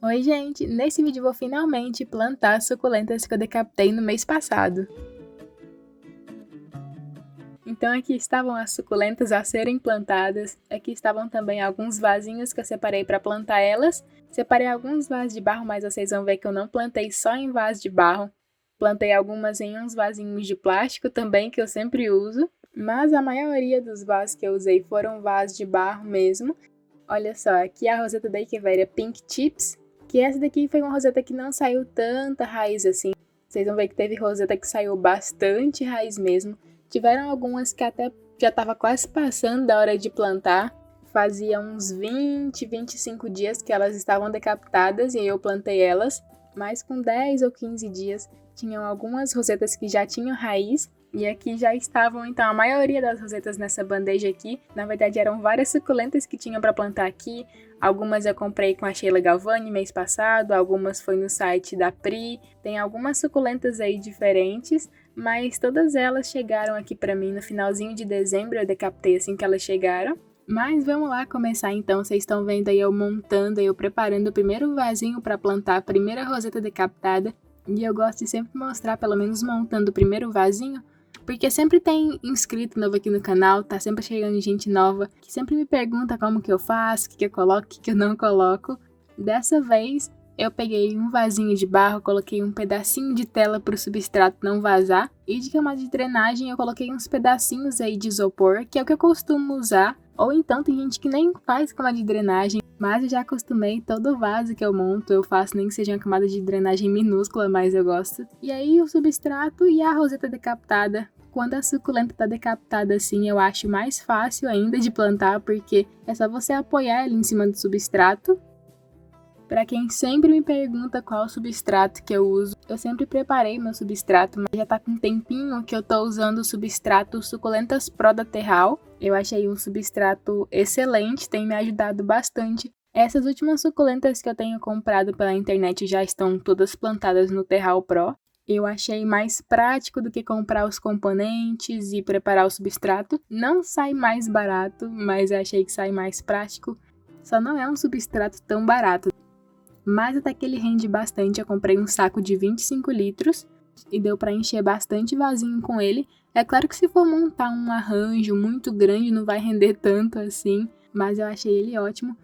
Oi gente, nesse vídeo vou finalmente plantar as suculentas que eu decapitei no mês passado. Então aqui estavam as suculentas a serem plantadas, aqui estavam também alguns vasinhos que eu separei para plantar elas. Separei alguns vasos de barro, mas vocês vão ver que eu não plantei só em vaso de barro. Plantei algumas em uns vasinhos de plástico também, que eu sempre uso. Mas a maioria dos vasos que eu usei foram vasos de barro mesmo. Olha só, aqui a roseta da Echeveria Pink Chips. Que essa daqui foi uma roseta que não saiu tanta raiz assim. Vocês vão ver que teve roseta que saiu bastante raiz mesmo. Tiveram algumas que até já estava quase passando da hora de plantar. Fazia uns 20, 25 dias que elas estavam decapitadas e eu plantei elas. Mas com 10 ou 15 dias tinham algumas rosetas que já tinham raiz. E aqui já estavam, então, a maioria das rosetas nessa bandeja aqui. Na verdade, eram várias suculentas que tinham para plantar aqui. Algumas eu comprei com a Sheila Galvani mês passado, algumas foi no site da Pri. Tem algumas suculentas aí diferentes, mas todas elas chegaram aqui para mim no finalzinho de dezembro. Eu decapitei assim que elas chegaram. Mas vamos lá começar então. Vocês estão vendo aí eu montando, eu preparando o primeiro vasinho para plantar a primeira roseta decapitada. E eu gosto de sempre mostrar, pelo menos montando o primeiro vasinho, porque sempre tem inscrito novo aqui no canal, tá sempre chegando gente nova, que sempre me pergunta como que eu faço, o que eu coloco, o que eu não coloco. Dessa vez, eu peguei um vasinho de barro, coloquei um pedacinho de tela para o substrato não vazar. E de camada de drenagem, eu coloquei uns pedacinhos aí de isopor, que é o que eu costumo usar. Ou então tem gente que nem faz camada de drenagem, mas eu já acostumei, todo vaso que eu monto, eu faço nem que seja uma camada de drenagem minúscula, mas eu gosto. E aí o substrato e a roseta decapitada. Quando a suculenta tá decapitada assim, eu acho mais fácil ainda de plantar, porque é só você apoiar ela em cima do substrato. Para quem sempre me pergunta qual substrato que eu uso, eu sempre preparei meu substrato, mas já tá com um tempinho que eu tô usando o substrato Suculentas Pro da Terral. Eu achei um substrato excelente, tem me ajudado bastante. Essas últimas suculentas que eu tenho comprado pela internet já estão todas plantadas no Terral Pro. Eu achei mais prático do que comprar os componentes e preparar o substrato. Não sai mais barato, mas eu achei que sai mais prático. Só não é um substrato tão barato. Mas até que ele rende bastante. Eu comprei um saco de 25 litros e deu para encher bastante vasinho com ele. É claro que se for montar um arranjo muito grande não vai render tanto assim, mas eu achei ele ótimo.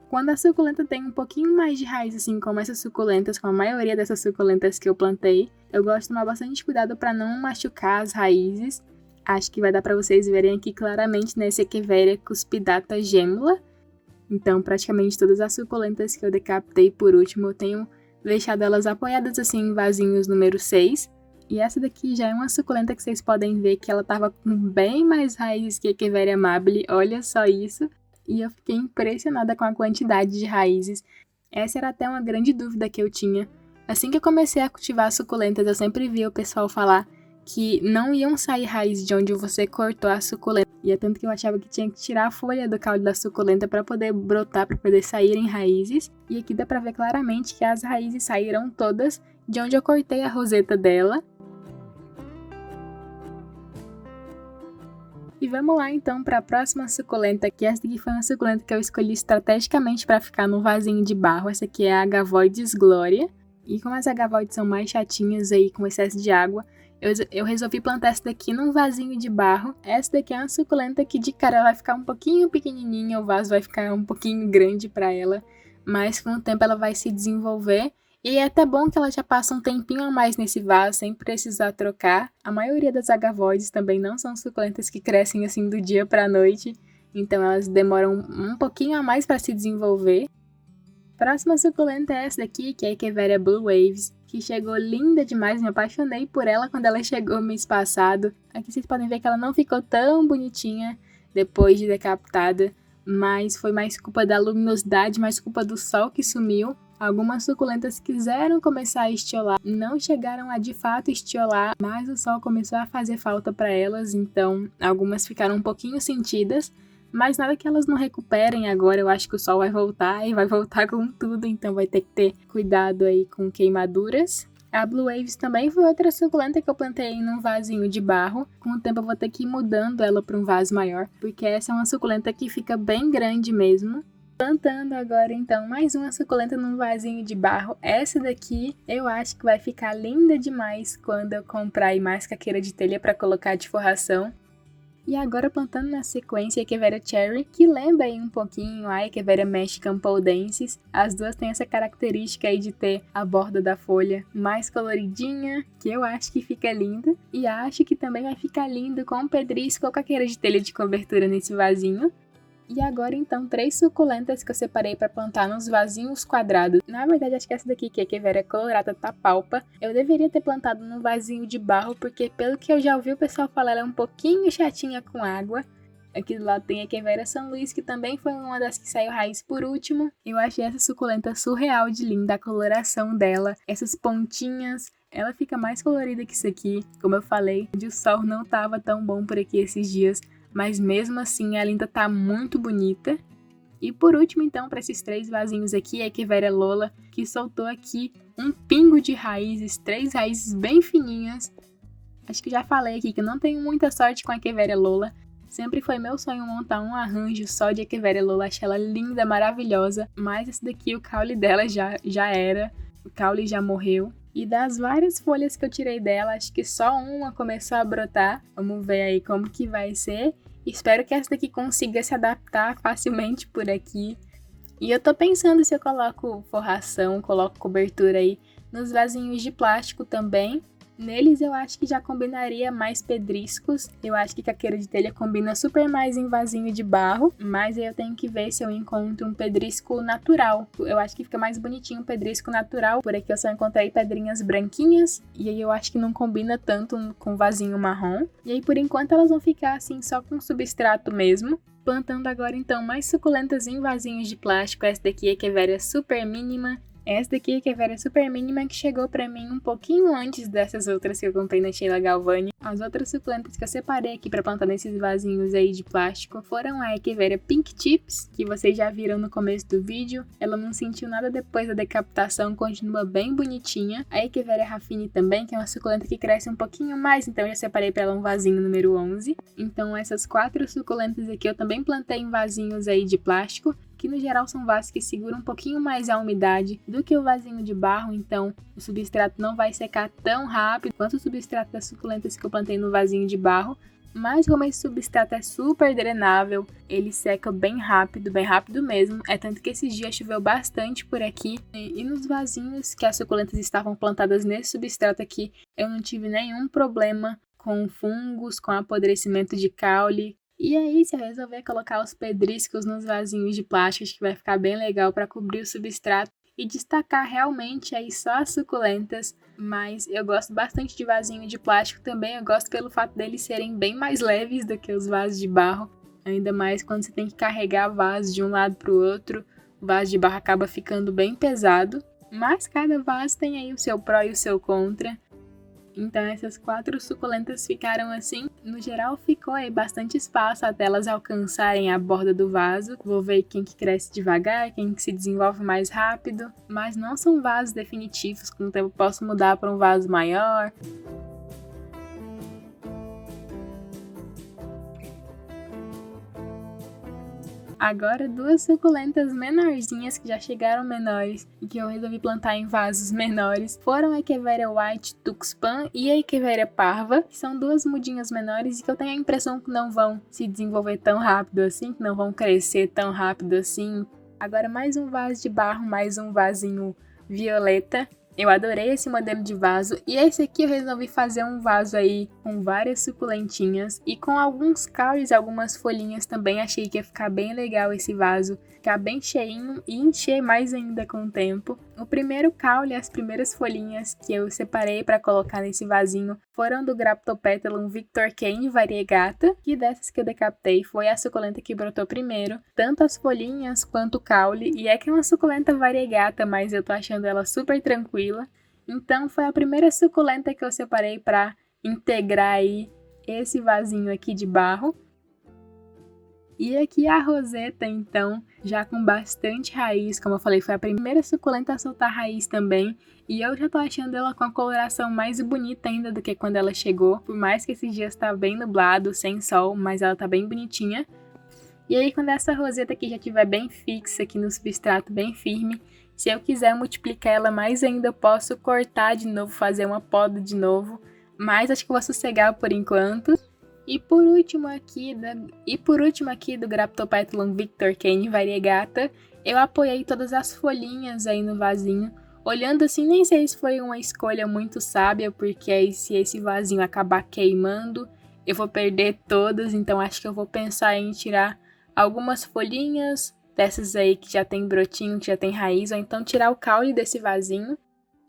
Quando a suculenta tem um pouquinho mais de raiz, assim como essas suculentas, com a maioria dessas suculentas que eu plantei, eu gosto de tomar bastante cuidado para não machucar as raízes. Acho que vai dar para vocês verem aqui claramente nesse Echeveria Cuspidata Gemula. Então, praticamente todas as suculentas que eu decapitei por último, eu tenho deixado elas apoiadas assim em vasinhos número 6. E essa daqui já é uma suculenta que vocês podem ver que ela tava com bem mais raízes que a Echeveria amabile, olha só isso. E eu fiquei impressionada com a quantidade de raízes. Essa era até uma grande dúvida que eu tinha. Assim que eu comecei a cultivar suculentas, eu sempre via o pessoal falar que não iam sair raízes de onde você cortou a suculenta. E é tanto que eu achava que tinha que tirar a folha do caule da suculenta para poder brotar, para poder saírem raízes. E aqui dá para ver claramente que as raízes saíram todas de onde eu cortei a roseta dela. E vamos lá então para a próxima suculenta, que essa aqui foi uma suculenta que eu escolhi estrategicamente para ficar no vasinho de barro. Essa aqui é a Agavoides Gloria. E como as agavoides são mais chatinhas aí com excesso de água, eu resolvi plantar essa daqui num vasinho de barro. Essa daqui é uma suculenta que de cara vai ficar um pouquinho pequenininha, o vaso vai ficar um pouquinho grande para ela, mas com o tempo ela vai se desenvolver. E é até bom que ela já passa um tempinho a mais nesse vaso, sem precisar trocar. A maioria das agavoides também não são suculentas que crescem assim do dia para a noite, então elas demoram um pouquinho a mais para se desenvolver. Próxima suculenta é essa daqui, que é a Echeveria Blue Waves, que chegou linda demais, me apaixonei por ela quando ela chegou mês passado. Aqui vocês podem ver que ela não ficou tão bonitinha depois de decapitada, mas foi mais culpa da luminosidade, mais culpa do sol que sumiu. Algumas suculentas quiseram começar a estiolar, não chegaram a de fato estiolar, mas o sol começou a fazer falta para elas, então algumas ficaram um pouquinho sentidas, mas nada que elas não recuperem agora. Eu acho que o sol vai voltar e vai voltar com tudo, então vai ter que ter cuidado aí com queimaduras. A Blue Waves também foi outra suculenta que eu plantei num vasinho de barro. Com o tempo eu vou ter que ir mudando ela para um vaso maior, porque essa é uma suculenta que fica bem grande mesmo. Plantando agora então mais uma suculenta num vasinho de barro. Essa daqui eu acho que vai ficar linda demais quando eu comprar aí mais caqueira de telha para colocar de forração. E agora plantando na sequência a Echeveria Cherry, que lembra aí um pouquinho a Echeveria Mexican Podensis. As duas têm essa característica aí de ter a borda da folha mais coloridinha, que eu acho que fica linda. E acho que também vai ficar lindo com pedrisco ou caqueira de telha de cobertura nesse vasinho. E agora então 3 suculentas que eu separei para plantar nos vasinhos quadrados. Na verdade acho que essa daqui, que é a Echeveria colorata tapalpa, eu deveria ter plantado num vasinho de barro, porque pelo que eu já ouvi o pessoal falar, ela é um pouquinho chatinha com água. Aqui do lado tem a Echeveria São Luís, que também foi uma das que saiu raiz por último. Eu achei essa suculenta surreal de linda, a coloração dela, essas pontinhas. Ela fica mais colorida que isso aqui. Como eu falei, o sol não tava tão bom por aqui esses dias, mas mesmo assim ela ainda tá muito bonita. E por último então, para esses 3 vasinhos aqui, a Echeveria Lola, que soltou aqui um pingo de raízes, 3 raízes bem fininhas. Acho que já falei aqui que eu não tenho muita sorte com a Echeveria Lola. Sempre foi meu sonho montar um arranjo só de Echeveria Lola, achei ela linda, maravilhosa. Mas esse daqui, o caule dela já era, o caule já morreu. E das várias folhas que eu tirei dela, acho que só uma começou a brotar. Vamos ver aí como que vai ser. Espero que essa daqui consiga se adaptar facilmente por aqui. E eu tô pensando se eu coloco forração, coloco cobertura aí nos vasinhos de plástico também. Neles eu acho que já combinaria mais pedriscos. Eu acho que caqueira de telha combina super mais em vasinho de barro. Mas aí eu tenho que ver se eu encontro um pedrisco natural. Eu acho que fica mais bonitinho um pedrisco natural. Por aqui eu só encontrei pedrinhas branquinhas. E aí eu acho que não combina tanto com vasinho marrom. E aí por enquanto elas vão ficar assim só com substrato mesmo. Plantando agora então mais suculentas em vasinhos de plástico. Essa daqui é a Echeveria Super Mínima. Essa daqui é a Echeveria Super Mínima, que chegou pra mim um pouquinho antes dessas outras que eu comprei na Sheila Galvani. As outras suculentas que eu separei aqui pra plantar nesses vasinhos aí de plástico foram a Echeveria Pink Chips, que vocês já viram no começo do vídeo. Ela não sentiu nada depois da decapitação, continua bem bonitinha. A Echeveria Raffine também, que é uma suculenta que cresce um pouquinho mais, então eu já separei pra ela um vasinho número 11. Então essas 4 suculentas aqui eu também plantei em vasinhos aí de plástico, que no geral são vasos que seguram um pouquinho mais a umidade do que o vasinho de barro, então o substrato não vai secar tão rápido quanto o substrato das suculentas que eu plantei no vasinho de barro. Mas como esse substrato é super drenável, ele seca bem rápido mesmo. É tanto que esses dias choveu bastante por aqui. E nos vasinhos que as suculentas estavam plantadas nesse substrato aqui, eu não tive nenhum problema com fungos, com apodrecimento de caule. E aí, se eu resolver colocar os pedriscos nos vasinhos de plástico, acho que vai ficar bem legal para cobrir o substrato e destacar realmente aí só as suculentas. Mas eu gosto bastante de vasinho de plástico também, eu gosto pelo fato deles serem bem mais leves do que os vasos de barro. Ainda mais quando você tem que carregar vaso de um lado para o outro, o vaso de barro acaba ficando bem pesado. Mas cada vaso tem aí o seu pró e o seu contra. Então essas 4 suculentas ficaram assim. No geral ficou aí bastante espaço até elas alcançarem a borda do vaso. Vou ver quem que cresce devagar, quem que se desenvolve mais rápido. Mas não são vasos definitivos, com o tempo eu posso mudar para um vaso maior. Agora 2 suculentas menorzinhas que já chegaram menores e que eu resolvi plantar em vasos menores foram a Echeveria White Tuxpan e a Echeveria Parva, que são 2 mudinhas menores e que eu tenho a impressão que não vão se desenvolver tão rápido assim, que não vão crescer tão rápido assim. Agora mais um vaso de barro, mais um vasinho violeta. Eu adorei esse modelo de vaso e esse aqui eu resolvi fazer um vaso aí com várias suculentinhas e com alguns caules, algumas folhinhas também. Achei que ia ficar bem legal esse vaso, ficar bem cheinho e encher mais ainda com o tempo. O primeiro caule, as primeiras folhinhas que eu separei para colocar nesse vasinho foram do Graptopetalum Victor Kane Variegata, que dessas que eu decapitei foi a suculenta que brotou primeiro, tanto as folhinhas quanto o caule, e é que é uma suculenta variegata, mas eu tô achando ela super tranquila. Então foi a primeira suculenta que eu separei para integrar aí esse vasinho aqui de barro. E aqui a roseta, então, já com bastante raiz, como eu falei, foi a primeira suculenta a soltar raiz também. E eu já tô achando ela com a coloração mais bonita ainda do que quando ela chegou. Por mais que esses dias tá bem nublado, sem sol, mas ela tá bem bonitinha. E aí quando essa roseta aqui já estiver bem fixa aqui no substrato, bem firme, se eu quiser multiplicar ela mais ainda, eu posso cortar de novo, fazer uma poda de novo, mas acho que eu vou sossegar por enquanto. E por último aqui do Graptopetalum Victor Kane Variegata, eu apoiei todas as folhinhas aí no vasinho. Olhando assim, nem sei se foi uma escolha muito sábia, porque aí se esse vasinho acabar queimando, eu vou perder todas, então acho que eu vou pensar em tirar algumas folhinhas dessas aí que já tem brotinho, que já tem raiz, ou então tirar o caule desse vasinho.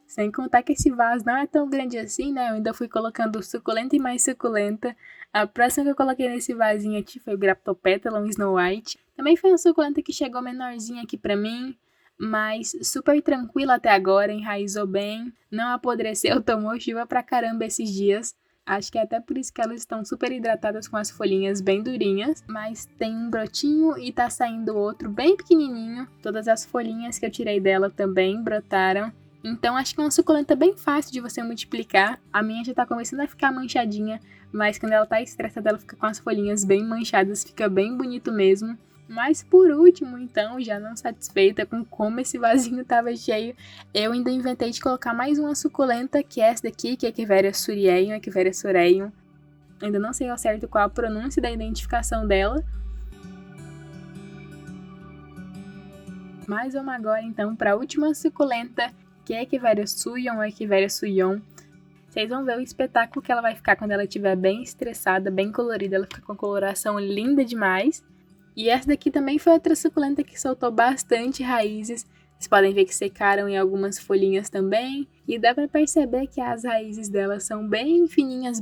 Sem contar que esse vaso não é tão grande assim, né? Eu ainda fui colocando suculenta e mais suculenta. A próxima que eu coloquei nesse vasinho aqui foi o Graptopetalum Snow White. Também foi uma suculenta que chegou menorzinha aqui pra mim, mas super tranquila até agora, enraizou bem, não apodreceu, tomou chuva pra caramba esses dias. Acho que é até por isso que elas estão super hidratadas com as folhinhas bem durinhas, mas tem um brotinho e tá saindo outro bem pequenininho. Todas as folhinhas que eu tirei dela também brotaram. Então acho que é uma suculenta bem fácil de você multiplicar. A minha já tá começando a ficar manchadinha, mas quando ela tá estressada ela fica com as folhinhas bem manchadas, fica bem bonito mesmo. Mas por último, então, já não satisfeita com como esse vasinho tava cheio, eu ainda inventei de colocar mais uma suculenta, que é essa daqui, que é Echeveria surieium, Echeveria sureium. Ainda não sei ao certo qual a pronúncia da identificação dela. Mas vamos agora então para a última suculenta, que é Echeveria suion ou Echeveria suion. Vocês vão ver o espetáculo que ela vai ficar quando ela estiver bem estressada, bem colorida. Ela fica com a coloração linda demais. E essa daqui também foi outra suculenta que soltou bastante raízes. Vocês podem ver que secaram em algumas folhinhas também. E dá pra perceber que as raízes dela são bem fininhas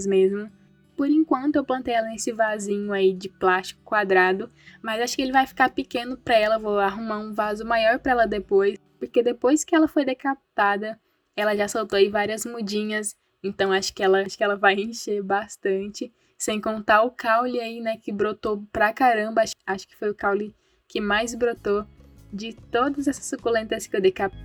mesmo. Por enquanto eu plantei ela nesse vasinho aí de plástico quadrado. Mas acho que ele vai ficar pequeno pra ela. Vou arrumar um vaso maior pra ela depois. Porque depois que ela foi decapitada, ela já soltou aí várias mudinhas. Então acho que ela vai encher bastante. Sem contar o caule aí, né, que brotou pra caramba. Acho que foi o caule que mais brotou de todas essas suculentas que eu decapitei.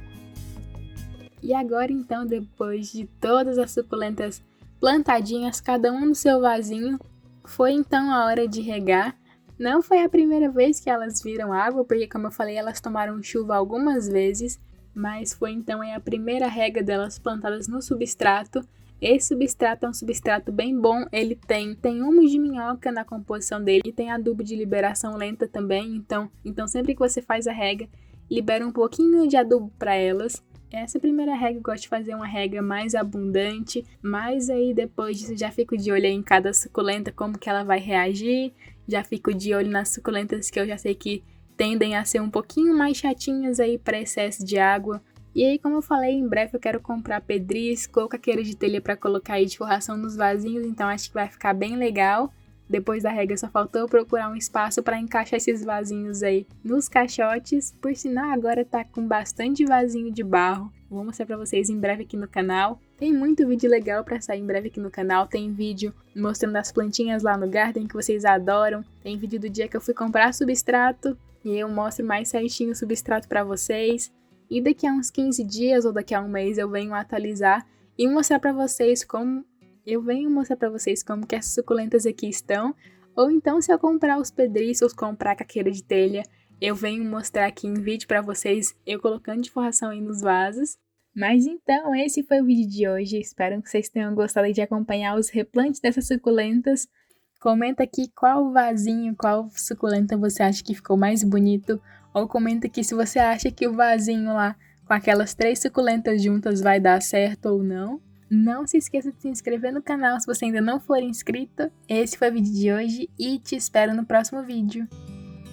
E agora então, depois de todas as suculentas plantadinhas, cada uma no seu vasinho, foi então a hora de regar. Não foi a primeira vez que elas viram água, porque como eu falei, elas tomaram chuva algumas vezes. Mas foi então a primeira rega delas plantadas no substrato. Esse substrato é um substrato bem bom, ele tem humus de minhoca na composição dele e tem adubo de liberação lenta também, então sempre que você faz a rega, libera um pouquinho de adubo para elas. Essa primeira rega eu gosto de fazer uma rega mais abundante, mas aí depois disso já fico de olho em cada suculenta, como que ela vai reagir, já fico de olho nas suculentas que eu já sei que tendem a ser um pouquinho mais chatinhas aí para excesso de água. E aí, como eu falei, em breve eu quero comprar pedrisco ou caqueiro de telha para colocar aí de forração nos vasinhos, então acho que vai ficar bem legal. Depois da rega só faltou eu procurar um espaço para encaixar esses vasinhos aí nos caixotes. Por sinal, agora tá com bastante vasinho de barro. Vou mostrar para vocês em breve aqui no canal. Tem muito vídeo legal para sair em breve aqui no canal. Tem vídeo mostrando as plantinhas lá no garden que vocês adoram. Tem vídeo do dia que eu fui comprar substrato e eu mostro mais certinho o substrato para vocês. E daqui a uns 15 dias ou daqui a um mês eu venho atualizar e mostrar para vocês como que essas suculentas aqui estão. Ou então, se eu comprar os pedriscos, comprar a caqueira de telha, eu venho mostrar aqui em vídeo para vocês, eu colocando de forração aí nos vasos. Mas então, esse foi o vídeo de hoje. Espero que vocês tenham gostado de acompanhar os replantes dessas suculentas. Comenta aqui qual vasinho, qual suculenta você acha que ficou mais bonito. Ou comenta aqui se você acha que o vasinho lá com aquelas 3 suculentas juntas vai dar certo ou não. Não se esqueça de se inscrever no canal se você ainda não for inscrito. Esse foi o vídeo de hoje e te espero no próximo vídeo.